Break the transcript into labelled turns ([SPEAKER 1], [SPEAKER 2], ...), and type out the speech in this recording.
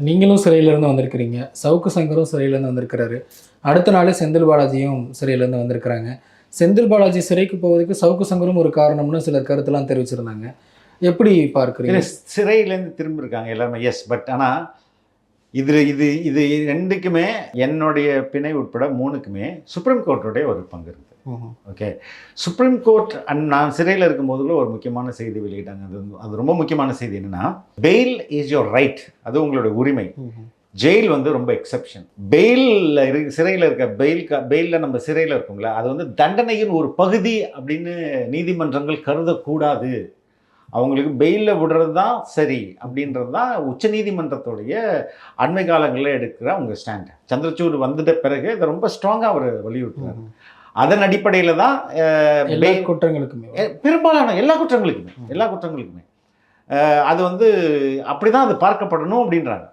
[SPEAKER 1] நீங்களும் சிறையிலேருந்து வந்திருக்கிறீங்க, சவுக்கு சங்கரும் சிறையிலேருந்து வந்திருக்கிறாரு, அடுத்த நாளே செந்தில் பாலாஜியும் சிறையிலேருந்து வந்திருக்கிறாங்க. செந்தில் பாலாஜி சிறைக்கு போவதற்கு சவுக்கு சங்கரும் ஒரு காரணம்னு சிலர் கருத்துலாம் தெரிவிச்சிருந்தாங்க. எப்படி பார்க்குறீங்க?
[SPEAKER 2] சிறையிலேருந்து திரும்பியிருக்காங்க எல்லாருமே, எஸ். பட் ஆனால் இது இது இது ரெண்டுக்குமே என்னுடைய பிணை உட்பட 3க்குமே சுப்ரீம் கோர்ட்டுடைய ஒரு பங்கு இருக்குது. ஓகே, சுப்ரீம் கோர்ட் நான் சிறையில் இருக்கும்போது கூட ஒரு முக்கியமான செய்தி வெளியிட்டாங்க. அது ரொம்ப முக்கியமான செய்தி என்னென்னா, பெயில் இஸ் யோர் ரைட், அது உங்களுடைய உரிமை. ஜெயில் வந்து ரொம்ப எக்ஸப்ஷன். பெயிலில் சிறையில் இருக்க பெயிலில் நம்ம சிறையில் இருக்கோம்ல, அது வந்து தண்டனையின் ஒரு பகுதி அப்படின்னு நீதிமன்றங்கள் கருதக்கூடாது. அவங்களுக்கு பெயிலில் விடுறது தான் சரி அப்படின்றது தான் உச்சநீதிமன்றத்துடைய அண்மை காலங்களில் எடுக்கிற அவங்க ஸ்டாண்ட். சந்திரசூட் வந்துட்ட பிறகு இதை ரொம்ப ஸ்ட்ராங்காக அவர் வலியுறுத்துறாரு. அதன் அடிப்படையில் தான்
[SPEAKER 1] எல்லா குற்றங்களுக்குமே,
[SPEAKER 2] பெரும்பாலான எல்லா குற்றங்களுக்குமே அது வந்து அப்படி தான் அது பார்க்கப்படணும் அப்படின்றாங்க.